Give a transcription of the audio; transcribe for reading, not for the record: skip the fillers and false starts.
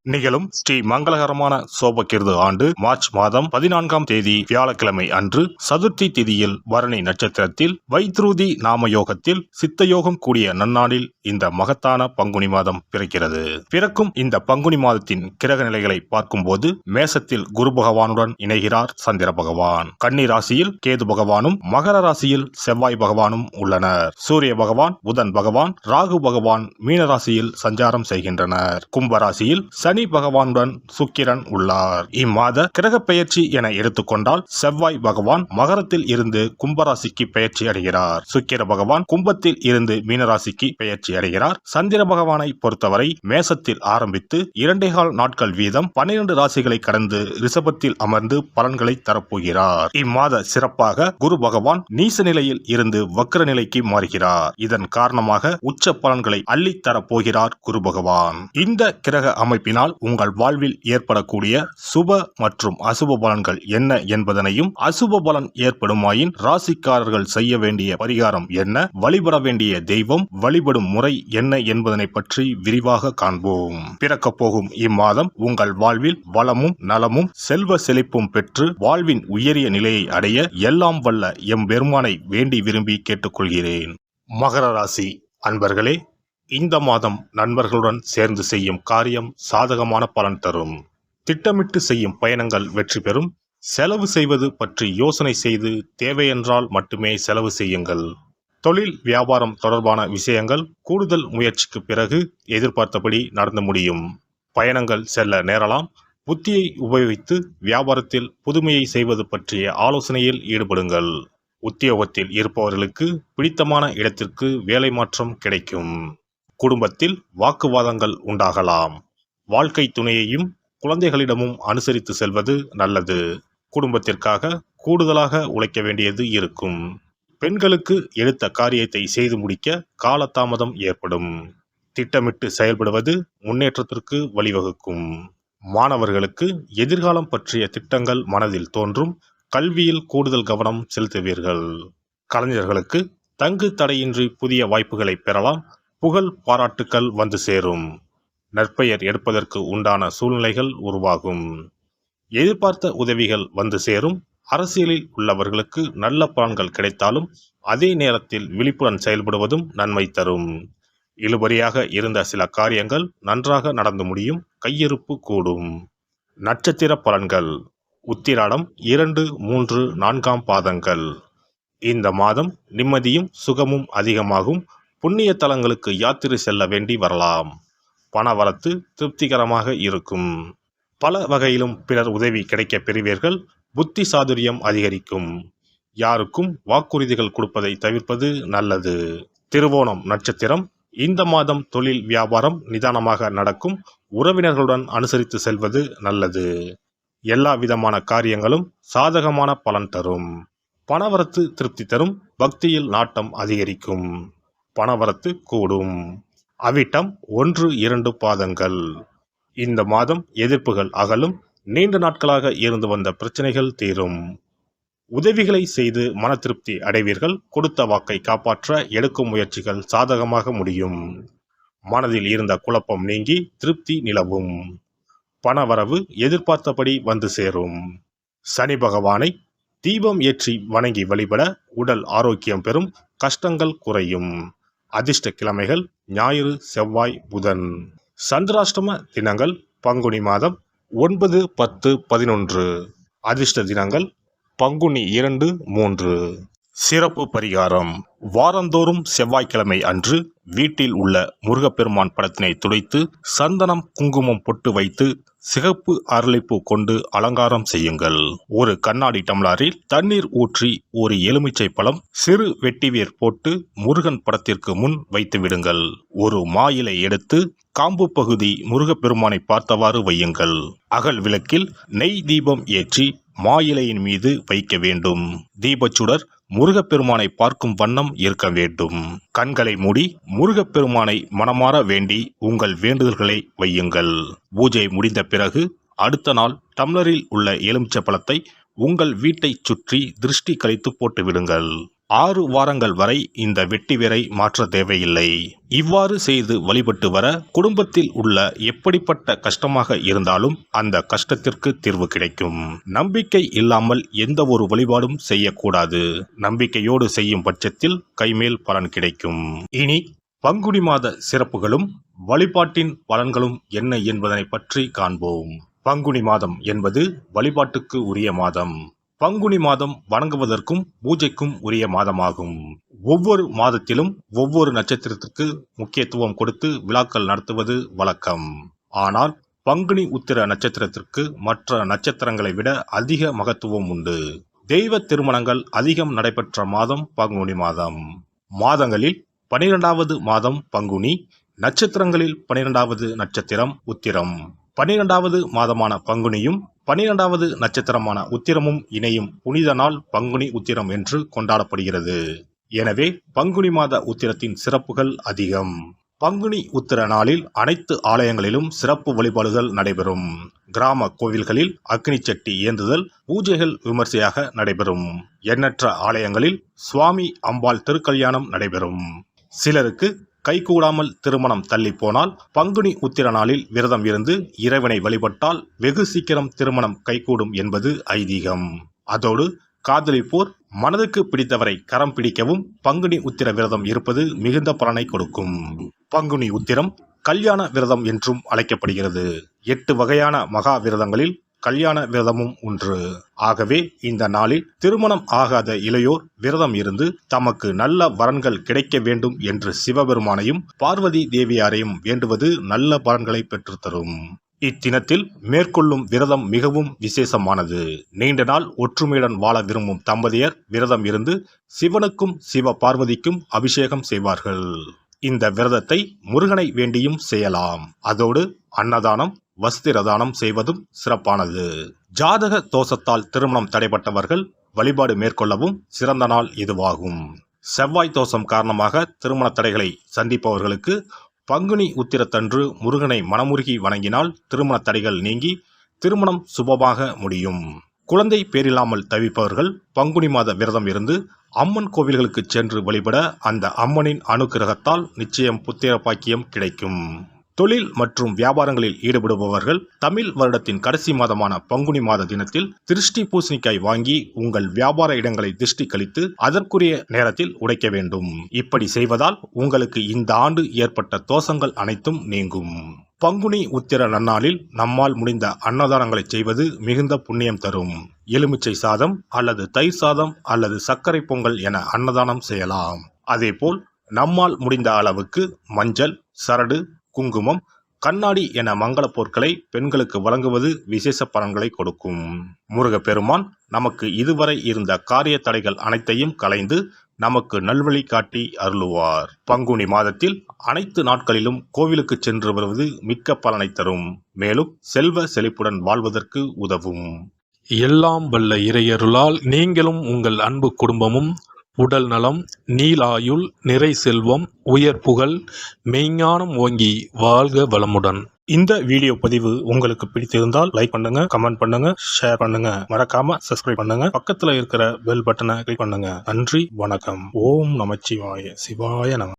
நிகழும் ஸ்ரீ மங்களகரமான சோபகிருது ஆண்டு மார்ச் மாதம் 14ஆம் தேதி வியாழக்கிழமை அன்று சதுர்த்தி திதியில் பரணி நட்சத்திரத்தில் வைத்ருதி நாம யோகத்தில் சித்தயோகம் கூடிய நன்னாளில் இந்த மகத்தான பங்குனி மாதம் பிறக்கிறது. பிறக்கும் இந்த பங்குனி மாதத்தின் கிரக நிலைகளை பார்க்கும்போது மேசத்தில் குரு பகவானுடன் இணைகிறார் சந்திர பகவான். கன்னி ராசியில் கேது பகவானும் மகர ராசியில் செவ்வாய் பகவானும் உள்ளனர். சூரிய பகவான், புதன் பகவான், ராகு பகவான் மீன ராசியில் சஞ்சாரம் செய்கின்றனர். கும்பராசியில் சனி பகவானுடன் சுக்கிரன் உள்ளார். இம்மாத கிரக பெயர்ச்சி என எடுத்துக்கொண்டால் செவ்வாய் பகவான் மகரத்தில் இருந்து கும்பராசிக்கு பெயர்ச்சி அடைகிறார். சுக்கிர பகவான் கும்பத்தில் இருந்து மீனராசிக்கு பெயர்ச்சி அடைகிறார். சந்திர பகவானை பொறுத்தவரை மேசத்தில் ஆரம்பித்து 2.25 நாட்கள் வீதம் 12 ராசிகளை கடந்து ரிஷபத்தில் அமர்ந்து பலன்களை தரப்போகிறார். இம்மாத சிறப்பாக குரு பகவான் நீச நிலையில் இருந்து வக்ர நிலைக்கு மாறுகிறார். இதன் காரணமாக உச்ச பலன்களை அள்ளித் தரப்போகிறார் குரு பகவான். இந்த கிரக அமைப்பினால் உங்கள் வாழ்வில் ஏற்படக்கூடிய சுப மற்றும் அசுப பலன்கள் என்ன என்பதனையும், அசுப பலன் ஏற்படுமாயின் ராசிக்காரர்கள் செய்ய வேண்டிய பரிகாரம் என்ன, வழிபட வேண்டிய தெய்வம், வழிபடும் முறை என்ன என்பதனை பற்றி விரிவாக காண்போம். பிறக்க போகும் இம்மாதம் உங்கள் வாழ்வில் வளமும் நலமும் செல்வ செழிப்பும் பெற்று வாழ்வின் உயரிய நிலையை அடைய எல்லாம் வல்ல எம்பெருமானை வேண்டி விரும்பி கேட்டுக்கொள்கிறேன். மகர ராசி அன்பர்களே, இந்த மாதம் நண்பர்களுடன் சேர்ந்து செய்யும் காரியம் சாதகமான பலன் தரும். திட்டமிட்டு செய்யும் பயணங்கள் வெற்றி பெறும். செலவு செய்வது பற்றி யோசனை செய்து தேவையென்றால் மட்டுமே செலவு செய்யுங்கள். தொழில் வியாபாரம் தொடர்பான விஷயங்கள் கூடுதல் முயற்சிக்கு பிறகு எதிர்பார்த்தபடி நடந்து முடியும். பயணங்கள் செல்ல நேரலாம். புத்தியை உபயோகித்து வியாபாரத்தில் புதுமையை செய்வது பற்றிய ஆலோசனையில் ஈடுபடுங்கள். உத்தியோகத்தில் இருப்பவர்களுக்கு பிடித்தமான இடத்திற்கு வேலை மாற்றம் கிடைக்கும். குடும்பத்தில் வாக்குவாதங்கள் உண்டாகலாம். வாழ்க்கை துணையையும் குழந்தைகளிடமும் அனுசரித்து செல்வது நல்லது. குடும்பத்திற்காக கூடுதலாக உழைக்க வேண்டியது இருக்கும். பெண்களுக்கு எடுத்த காரியத்தை செய்து முடிக்க காலதாமதம் ஏற்படும். திட்டமிட்டு செயல்படுவது முன்னேற்றத்திற்கு வழிவகுக்கும். மாணவர்களுக்கு எதிர்காலம் பற்றிய திட்டங்கள் மனதில் தோன்றும். கல்வியில் கூடுதல் கவனம் செலுத்துவீர்கள். கலைஞர்களுக்கு தங்கு தடையின்றி புதிய வாய்ப்புகளை பெறலாம். புகழ் பாராட்டுக்கள் வந்து சேரும். நற்பெயர் எடுப்பதற்கு உண்டான சூழ்நிலைகள் உருவாகும். எதிர்பார்த்த உதவிகள் வந்து சேரும். அரசியலில் உள்ளவர்களுக்கு நல்ல பலன்கள் கிடைத்தாலும் அதே நேரத்தில் விழிப்புடன் செயல்படுவதும் நன்மை தரும். இழுபறியாக இருந்த சில காரியங்கள் நன்றாக நடந்து முடியும். கையிருப்பு கூடும். நட்சத்திர பலன்கள். உத்திராடம் 2, 3, 4ஆம் பாதங்கள். இந்த மாதம் நிம்மதியும் சுகமும் அதிகமாகும். புண்ணிய தலங்களுக்கு யாத்திரை செல்ல வேண்டி வரலாம். பணவரத்து திருப்திகரமாக இருக்கும். பல வகையிலும் பிறர் உதவி கிடைக்க பெறுவீர்கள். புத்தி சாதுரியம் அதிகரிக்கும். யாருக்கும் வாக்குறுதிகள் கொடுப்பதை தவிர்ப்பது நல்லது. திருவோணம் நட்சத்திரம். இந்த மாதம் தொழில் வியாபாரம் நிதானமாக நடக்கும். உறவினர்களுடன் அனுசரித்து செல்வது நல்லது. எல்லா விதமான காரியங்களும் சாதகமான பலன் தரும். பணவரத்து திருப்தி தரும். பக்தியில் நாட்டம் அதிகரிக்கும். பணவரத்து கூடும். அவிட்டம் 1, 2 பாதங்கள். இந்த மாதம் எதிர்ப்புகள் அகலும். நீண்ட நாட்களாக இருந்து வந்த பிரச்சனைகள் தீரும். உதவிகளை செய்து மன திருப்தி அடைவீர்கள். கொடுத்த வாக்கை காப்பாற்ற எடுக்கும் முயற்சிகள் சாதகமாக முடியும். மனதில் இருந்த குழப்பம் நீங்கி திருப்தி நிலவும். பணவரவு எதிர்பார்த்தபடி வந்து சேரும். சனி பகவானை தீபம் ஏற்றி வணங்கி வழிபட உடல் ஆரோக்கியம் பெறும். கஷ்டங்கள் குறையும். அதிர்ஷ்ட கிழமைகள் ஞாயிறு, செவ்வாய், புதன். சந்திராஷ்டம தினங்கள் பங்குனி மாதம் 9, 10, 11. அதிர்ஷ்ட தினங்கள் பங்குனி 2, 3. சிறப்பு பரிகாரம். வாரந்தோறும் செவ்வாய்க்கிழமை அன்று வீட்டில் உள்ள முருகப்பெருமான் படத்தினை துடைத்து சந்தனம் குங்குமம் பொட்டு வைத்து சிகப்பு அரளிப்பூ கொண்டு அலங்காரம் செய்யுங்கள். ஒரு கண்ணாடி டம்ளரில் தண்ணீர் ஊற்றி ஒரு எலுமிச்சை பழம், சிறு வெட்டிவேர் போட்டு முருகன் படத்திற்கு முன் வைத்து விடுங்கள். ஒரு மா இலை எடுத்து காம்பு பகுதி முருகப்பெருமானை பார்த்தவாறு வையுங்கள். அகல் விளக்கில் நெய் தீபம் ஏற்றி மா இலையின் மீது வைக்க வேண்டும். தீபச்சுடர் முருகப்பெருமானை பார்க்கும் வண்ணம் இருக்க வேண்டும். கண்களை மூடி முருகப்பெருமானை மனமாற வேண்டி உங்கள் வேண்டுதல்களை வையுங்கள். பூஜை முடிந்த பிறகு அடுத்த நாள் டம்ளரில் உள்ள எலுமிச்சை பழத்தை உங்கள் வீட்டை சுற்றி திருஷ்டி கழித்து போட்டு விடுங்கள். 6 வாரங்கள் வரை இந்த வெட்டிவேரை மாற்ற தேவையில்லை. இவ்வாறு செய்து வழிபட்டு வர குடும்பத்தில் உள்ள எப்படிப்பட்ட கஷ்டமாக இருந்தாலும் அந்த கஷ்டத்திற்கு தீர்வு கிடைக்கும். நம்பிக்கை இல்லாமல் எந்த ஒரு வழிபாடும் செய்யக்கூடாது. நம்பிக்கையோடு செய்யும் பட்சத்தில் கைமேல் பலன் கிடைக்கும். இனி பங்குனி மாத சிறப்புகளும் வழிபாட்டின் பலன்களும் என்ன என்பதனை பற்றி காண்போம். பங்குனி மாதம் என்பது வழிபாட்டுக்கு உரிய மாதம். பங்குனி மாதம் வணங்குவதற்கும் பூஜைக்கும் உரிய மாதமாகும். ஒவ்வொரு மாதத்திலும் ஒவ்வொரு நட்சத்திரத்திற்கு முக்கியத்துவம் கொடுத்து விழாக்கள் நடத்துவது வழக்கம். ஆனால் பங்குனி உத்திர நட்சத்திரத்திற்கு மற்ற நட்சத்திரங்களை விட அதிக மகத்துவம் உண்டு. தெய்வ திருமணங்கள் அதிகம் நடைபெற்ற மாதம் பங்குனி மாதம். மாதங்களில் 12வது மாதம் பங்குனி, நட்சத்திரங்களில் 12வது நட்சத்திரம் உத்திரம். 12வது மாதமான பங்குனியும் 12வது நட்சத்திரமான உத்திரமும் இணையும் புனித நாள் பங்குனி உத்திரம் என்று கொண்டாடப்படுகிறது. எனவே பங்குனி மாத உத்திரத்தின் சிறப்புகள் அதிகம். பங்குனி உத்திர நாளில் அனைத்து ஆலயங்களிலும் சிறப்பு வழிபாடுகள் நடைபெறும். கிராம கோவில்களில் அக்னி சட்டி ஏந்துதல், பூஜைகள் விமர்சையாக நடைபெறும். எண்ணற்ற ஆலயங்களில் சுவாமி அம்பாள் திருக்கல்யாணம் நடைபெறும். சிலருக்கு கைகூடாமல் திருமணம் தள்ளி போனால் பங்குனி உத்திர நாளில் விரதம் இருந்து இறைவனை வழிபட்டால் வெகு சீக்கிரம் திருமணம் கைகூடும் என்பது ஐதீகம். அதோடு காதலிப்போர் மனதுக்கு பிடித்தவரை கரம் பிடிக்கவும் பங்குனி உத்திர விரதம் இருப்பது மிகுந்த பலனை கொடுக்கும். பங்குனி உத்திரம் கல்யாண விரதம் என்றும் அழைக்கப்படுகிறது. 8 வகையான மகா விரதங்களில் கல்யாண விரதமும் ஒன்று. ஆகவே இந்த நாளில் திருமணம் ஆகாத இளையோர் விரதம் இருந்து தமக்கு நல்ல வரன்கள் கிடைக்க வேண்டும் என்று சிவபெருமானையும் பார்வதி தேவியாரையும் வேண்டுவது நல்ல பலன்களை பெற்றுத்தரும். இத்தினத்தில் மேற்கொள்ளும் விரதம் மிகவும் விசேஷமானது. நீண்ட நாள் ஒற்றுமையுடன் வாழ விரும்பும் தம்பதியர் விரதம் இருந்து சிவனுக்கும் சிவ பார்வதிக்கும் அபிஷேகம் செய்வார்கள். இந்த விரதத்தை முருகனை வேண்டியும் செய்யலாம். அதோடு அன்னதானம், வஸ்திரதானம் செய்வதும் சிறப்பானது. ஜாதக தோஷத்தால் திருமணம் தடைபட்டவர்கள் வழிபாடு மேற்கொள்ளவும் சிறந்த நாள் இதுவாகும். செவ்வாய் தோஷம் காரணமாக திருமண தடைகளை சந்திப்பவர்களுக்கு பங்குனி உத்திரத்தன்று முருகனை மனமுருகி வணங்கினால் திருமண தடைகள் நீங்கி திருமணம் சுபமாக முடியும். குழந்தை பேரில்லாமல் தவிப்பவர்கள் பங்குனி மாத விரதம் இருந்து அம்மன் கோவில்களுக்கு சென்று வழிபட அந்த அம்மனின் அனுக்கிரகத்தால் நிச்சயம் புத்திர பாக்கியம் கிடைக்கும். தொழில் மற்றும் வியாபாரங்களில் ஈடுபடுபவர்கள் தமிழ் வருடத்தின் கடைசி மாதமான பங்குனி மாத தினத்தில் திருஷ்டி பூசணிக்காய் வாங்கி உங்கள் வியாபார இடங்களை திருஷ்டி கழித்து அதற்குரிய நேரத்தில் உடைக்க வேண்டும். இப்படி செய்வதால் உங்களுக்கு இந்த ஆண்டு ஏற்பட்ட தோஷங்கள் அனைத்தும் நீங்கும். பங்குனி உத்திர நன்னாளில் நம்மால் முடிந்த அன்னதானங்களை செய்வது மிகுந்த புண்ணியம் தரும். எலுமிச்சை சாதம் அல்லது தயிர் சாதம் அல்லது சர்க்கரை பொங்கல் என அன்னதானம் செய்யலாம். அதேபோல் நம்மால் முடிந்த அளவுக்கு மஞ்சள், சரடு, குங்குமம், கண்ணாடி என மங்கள பொருட்களை பெண்களுக்கு வழங்குவது விசேஷ பலன்களை கொடுக்கும். முருகப்பெருமான் நமக்கு இதுவரை இருந்த காரிய தடைகள் அனைத்தையும் களைந்து நமக்கு நல்வழி காட்டி அருளுவார். பங்குனி மாதத்தில் அனைத்து நாட்களிலும் கோவிலுக்கு சென்று வருவது மிக்க பலனை தரும். மேலும் செல்வ செழிப்புடன் வாழ்வதற்கு உதவும். எல்லாம் வல்ல இறையருளால் நீங்களும் உங்கள் அன்பு குடும்பமும் உடல் நலம், நீலாயுள், நிறை செல்வம், உயர் புகழ், மெய்ஞானம் ஓங்கி வாழ்க வளமுடன். இந்த வீடியோ பதிவு உங்களுக்கு பிடித்திருந்தால் லைக் பண்ணுங்க, கமெண்ட் பண்ணுங்க, ஷேர் பண்ணுங்க, மறக்காம சப்ஸ்கிரைப் பண்ணுங்க, பக்கத்துல இருக்கிற பெல் பட்டனை கிளிக் பண்ணுங்க. நன்றி, வணக்கம். ஓம் நமச்சிவாய. சிவாய நம.